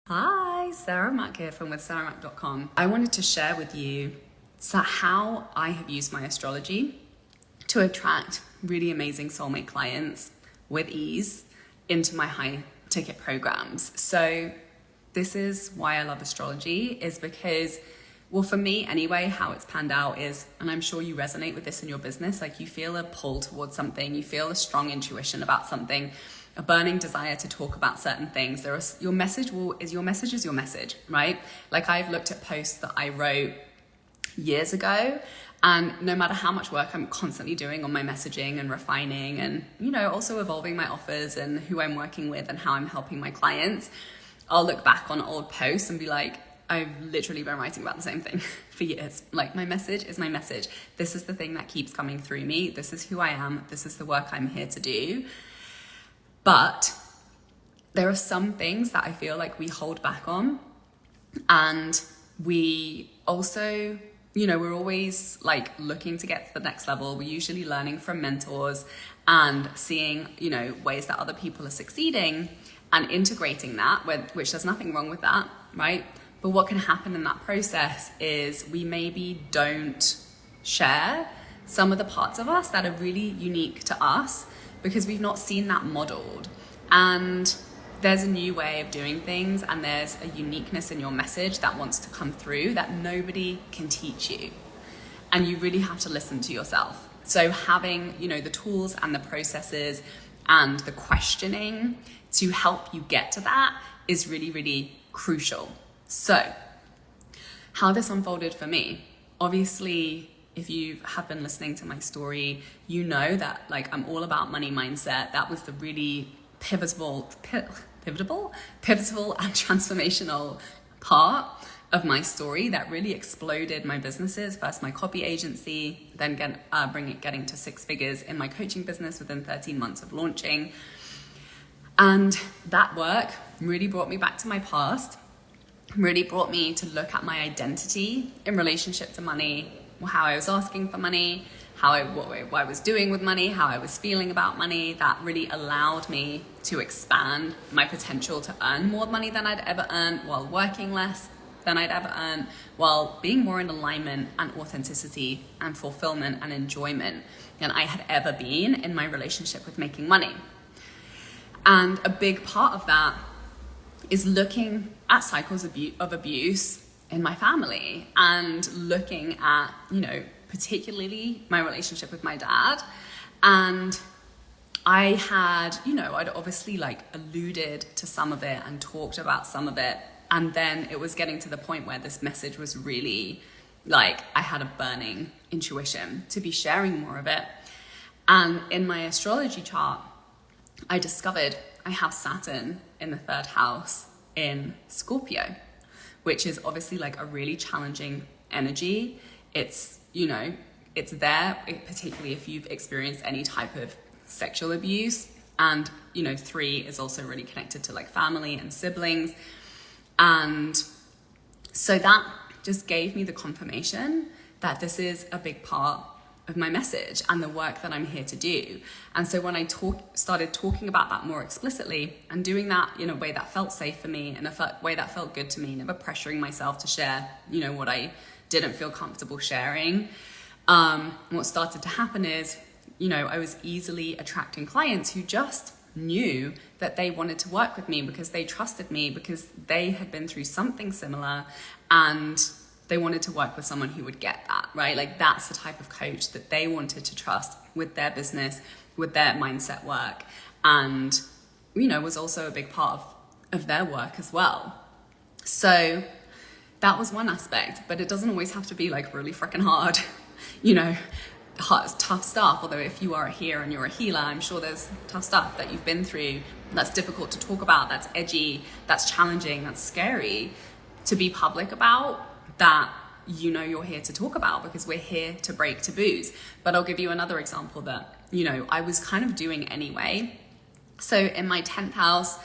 Hi, Sarah Mack here from withsarahmack.com. I wanted to share with you how I have used my astrology to attract really amazing soulmate clients with ease into my high ticket programs. So this is why I love astrology, is because, well, for me anyway, how it's panned out is, and I'm sure you resonate with this in your business, like you feel a pull towards something, you feel a strong intuition about something, a burning desire to talk about certain things. Your message is your message, right? Like I've looked at posts that I wrote years ago, and no matter how much work I'm constantly doing on my messaging and refining and, also evolving my offers and who I'm working with and how I'm helping my clients, I'll look back on old posts and be like, I've literally been writing about the same thing for years. Like my message is my message. This is the thing that keeps coming through me. This is who I am. This is the work I'm here to do. But there are some things that I feel like we hold back on, and we also, we're always like looking to get to the next level. We're usually learning from mentors and seeing, ways that other people are succeeding and integrating that, which there's nothing wrong with that, right? But what can happen in that process is we maybe don't share some of the parts of us that are really unique to us, because we've not seen that modeled. And there's a new way of doing things, and there's a uniqueness in your message that wants to come through that nobody can teach you. And you really have to listen to yourself. So having, the tools and the processes and the questioning to help you get to that is really, really crucial. So how this unfolded for me, obviously, if you have been listening to my story, you know that like I'm all about money mindset. That was the really pivotal and transformational part of my story that really exploded my businesses. First my copy agency, then getting to 6 figures in my coaching business within 13 months of launching. And that work really brought me back to my past, really brought me to look at my identity in relationship to money, how I was asking for money, what I was doing with money, how I was feeling about money. That really allowed me to expand my potential to earn more money than I'd ever earned, while working less than I'd ever earned, while being more in alignment and authenticity and fulfillment and enjoyment than I had ever been in my relationship with making money. And a big part of that is looking at cycles of abuse in my family and looking at, particularly my relationship with my dad. And I had, I'd obviously like alluded to some of it and talked about some of it. And then it was getting to the point where this message was really like, I had a burning intuition to be sharing more of it. And in my astrology chart, I discovered I have Saturn in the 3rd house in Scorpio, which is obviously like a really challenging energy. It's, it's there, particularly if you've experienced any type of sexual abuse. And, 3 is also really connected to like family and siblings. And so that just gave me the confirmation that this is a big part of my message and the work that I'm here to do. And so when I started talking about that more explicitly and doing that in a way that felt safe for me, in a way that felt good to me, never pressuring myself to share, what I didn't feel comfortable sharing, what started to happen is, I was easily attracting clients who just knew that they wanted to work with me because they trusted me, because they had been through something similar and they wanted to work with someone who would get that, right? Like that's the type of coach that they wanted to trust with their business, with their mindset work, and, was also a big part of their work as well. So that was one aspect, but it doesn't always have to be like really freaking hard, tough stuff. Although if you are here and you're a healer, I'm sure there's tough stuff that you've been through that's difficult to talk about, that's edgy, that's challenging, that's scary to be public about, that you're here to talk about, because we're here to break taboos. But I'll give you another example that, I was kind of doing anyway. So in my 10th house,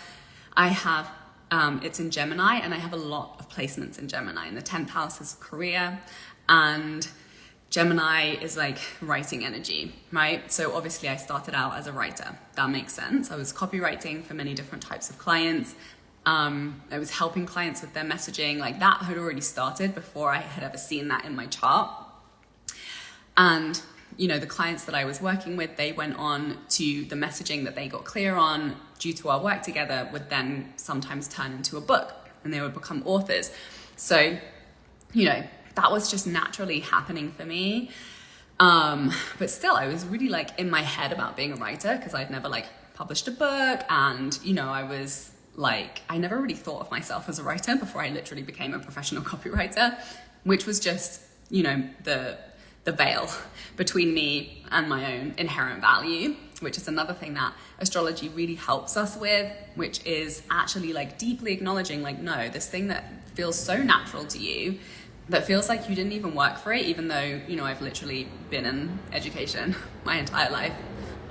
I have, it's in Gemini, and I have a lot of placements in Gemini. And the 10th house is career. And Gemini is like writing energy, right? So obviously I started out as a writer. That makes sense. I was copywriting for many different types of clients. I was helping clients with their messaging. Like that had already started before I had ever seen that in my chart. And, you know, the clients that I was working with, they went on to the messaging that they got clear on due to our work together would then sometimes turn into a book and they would become authors. So, you know, that was just naturally happening for me. But still, I was really like in my head about being a writer because I'd never like published a book. And, you know, I was like, I never really thought of myself as a writer before I literally became a professional copywriter, which was just, you know, the veil between me and my own inherent value, which is another thing that astrology really helps us with, which is actually like deeply acknowledging like, no, this thing that feels so natural to you, that feels like you didn't even work for it, even though, you know, I've literally been in education my entire life.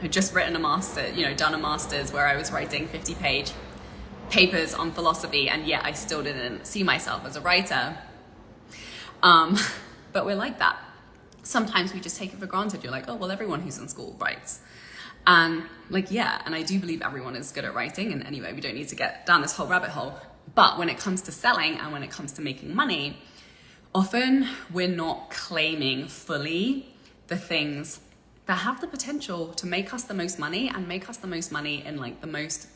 I'd just written a master, you know, done a master's where I was writing 50-page papers on philosophy, and yet I still didn't see myself as a writer. But we're like that. Sometimes we just take it for granted. You're like, oh, well, everyone who's in school writes. And like, yeah, and I do believe everyone is good at writing. And anyway, we don't need to get down this whole rabbit hole. But when it comes to selling and when it comes to making money, often we're not claiming fully the things that have the potential to make us the most money and make us the most money in like the most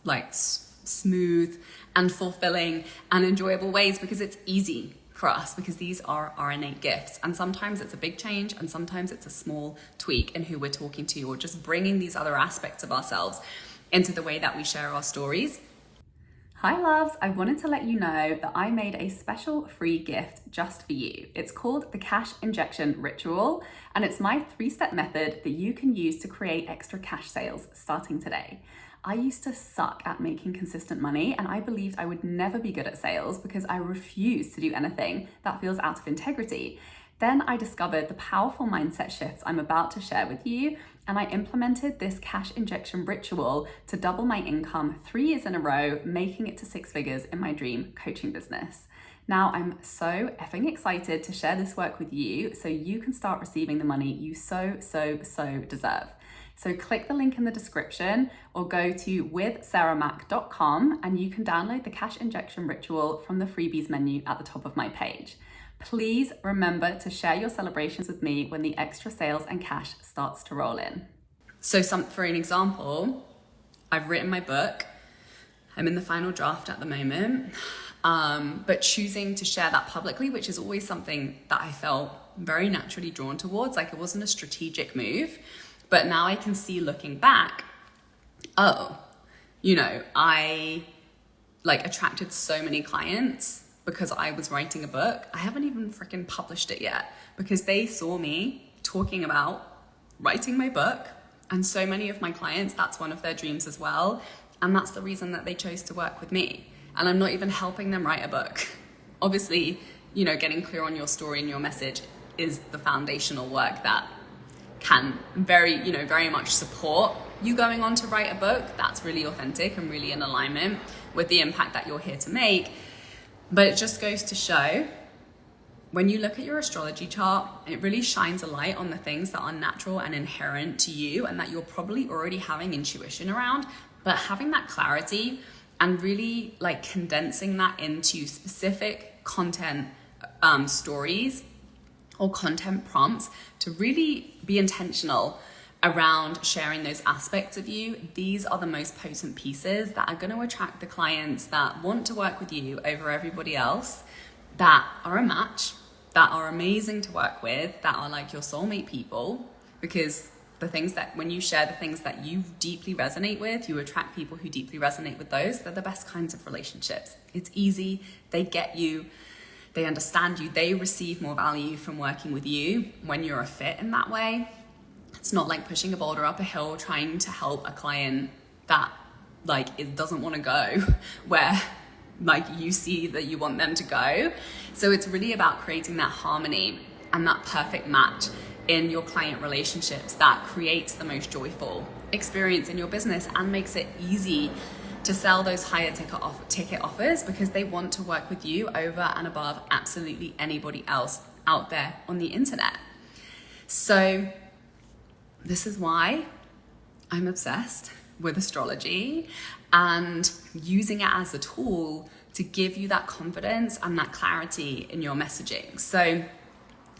like smooth and fulfilling and enjoyable ways, because it's easy for us, because these are our innate gifts. And sometimes it's a big change and sometimes it's a small tweak in who we're talking to, or just bringing these other aspects of ourselves into the way that we share our stories. Hi loves, I wanted to let you know that I made a special free gift just for you. It's called the Cash Injection Ritual, and it's my 3-step method that you can use to create extra cash sales starting today. I used to suck at making consistent money, and I believed I would never be good at sales because I refused to do anything that feels out of integrity. Then I discovered the powerful mindset shifts I'm about to share with you, and I implemented this cash injection ritual to double my income 3 years in a row, making it to 6 figures in my dream coaching business. Now I'm so effing excited to share this work with you so you can start receiving the money you so deserve. So click the link in the description or go to withsarahmac.com and you can download the cash injection ritual from the freebies menu at the top of my page. Please remember to share your celebrations with me when the extra sales and cash starts to roll in. So for an example, I've written my book. I'm in the final draft at the moment, but choosing to share that publicly, which is always something that I felt very naturally drawn towards. Like it wasn't a strategic move. But now I can see looking back, oh, you know, I like attracted so many clients because I was writing a book. I haven't even freaking published it yet because they saw me talking about writing my book. And so many of my clients, that's one of their dreams as well. And that's the reason that they chose to work with me. And I'm not even helping them write a book. Obviously, you know, getting clear on your story and your message is the foundational work that can very much support you going on to write a book. That's really authentic and really in alignment with the impact that you're here to make. But it just goes to show, when you look at your astrology chart, it really shines a light on the things that are natural and inherent to you and that you're probably already having intuition around, but having that clarity and really like condensing that into specific content stories or content prompts to really be intentional around sharing those aspects of you. These are the most potent pieces that are going to attract the clients that want to work with you over everybody else, that are a match, that are amazing to work with, that are like your soulmate people. Because the things that, when you share the things that you deeply resonate with, you attract people who deeply resonate with those. They're the best kinds of relationships. It's easy, they get you, they understand you, they receive more value from working with you when you're a fit in that way. It's not like pushing a boulder up a hill trying to help a client that like it doesn't want to go where like you see that you want them to go. So it's really about creating that harmony and that perfect match in your client relationships that creates the most joyful experience in your business and makes it easy to sell those higher ticket offers, because they want to work with you over and above absolutely anybody else out there on the internet. So this is why I'm obsessed with astrology and using it as a tool to give you that confidence and that clarity in your messaging. So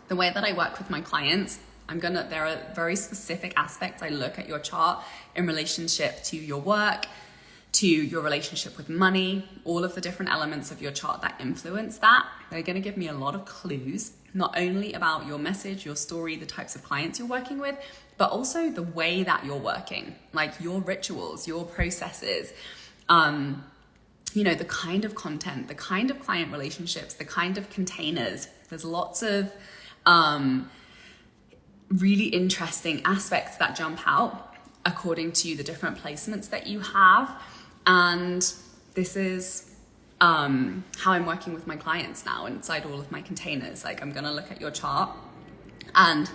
the way that I work with my clients, there are very specific aspects I look at your chart in relationship to your work, to your relationship with money, all of the different elements of your chart that influence that. They're going to give me a lot of clues, not only about your message, your story, the types of clients you're working with, but also the way that you're working, like your rituals, your processes, the kind of content, the kind of client relationships, the kind of containers. There's lots of really interesting aspects that jump out according to the different placements that you have. And this is how I'm working with my clients now inside all of my containers. Like, I'm going to look at your chart, and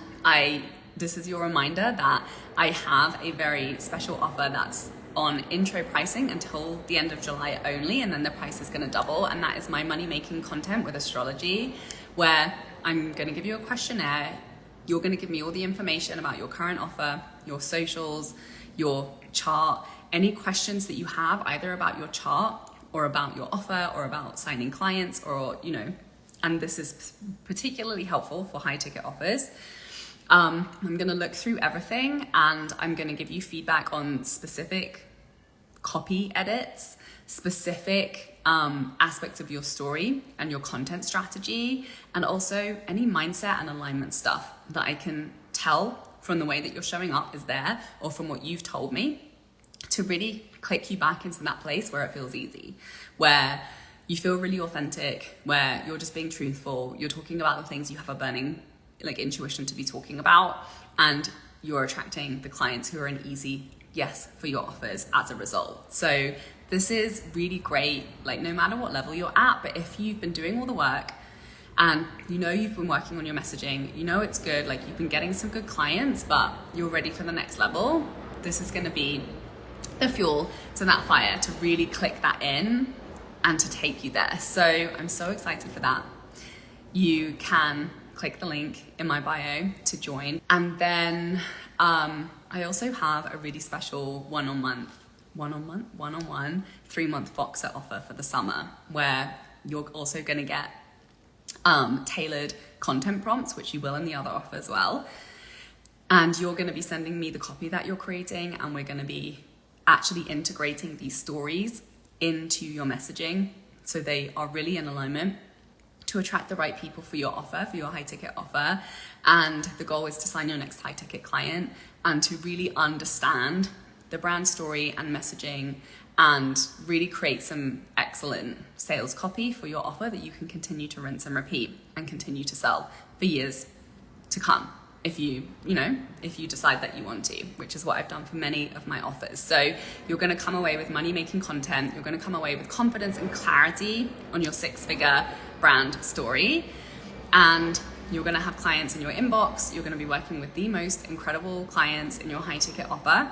this is your reminder that I have a very special offer that's on intro pricing until the end of July only, and then the price is going to double. And that is my money making content with astrology, where I'm going to give you a questionnaire. You're going to give me all the information about your current offer, your socials, your chart, any questions that you have either about your chart or about your offer or about signing clients, or, and this is particularly helpful for high ticket offers. I'm going to look through everything, and I'm going to give you feedback on specific copy edits, specific aspects of your story and your content strategy, and also any mindset and alignment stuff that I can tell from the way that you're showing up is there, or from what you've told me, to really click you back into that place where it feels easy, where you feel really authentic, where you're just being truthful, you're talking about the things you have a burning intuition to be talking about, and you're attracting the clients who are an easy yes for your offers as a result. So this is really great, no matter what level you're at, but if you've been doing all the work and you've been working on your messaging, it's good, you've been getting some good clients, but you're ready for the next level, this is going to be the fuel to that fire to really click that in and to take you there. So I'm so excited for that. You can click the link in my bio to join. And then I also have a really special one-on-one 3-month Voxer offer for the summer, where you're also going to get tailored content prompts, which you will in the other offer as well. And you're going to be sending me the copy that you're creating, and we're going to be actually integrating these stories into your messaging so they are really in alignment to attract the right people for your offer, for your high ticket offer. And the goal is to sign your next high ticket client and to really understand the brand story and messaging and really create some excellent sales copy for your offer that you can continue to rinse and repeat and continue to sell for years to come, if you decide that you want to, which is what I've done for many of my offers. So you're going to come away with money making content. You're going to come away with confidence and clarity on your 6-figure brand story. And you're going to have clients in your inbox. You're going to be working with the most incredible clients in your high ticket offer.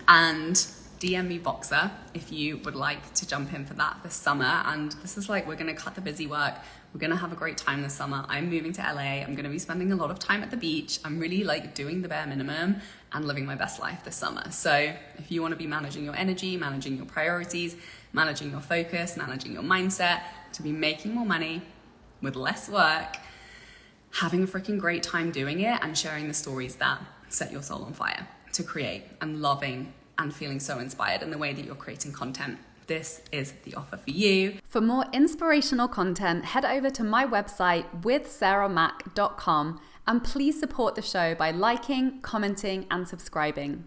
And DM me Voxer if you would like to jump in for that this summer. And this is we're going to cut the busy work. We're going to have a great time this summer. I'm moving to LA. I'm going to be spending a lot of time at the beach. I'm really doing the bare minimum and living my best life this summer. So if you want to be managing your energy, managing your priorities, managing your focus, managing your mindset, to be making more money with less work, having a freaking great time doing it, and sharing the stories that set your soul on fire to create, and loving and feeling so inspired in the way that you're creating content, this is the offer for you. For more inspirational content, head over to my website withsarahmac.com, and please support the show by liking, commenting, and subscribing.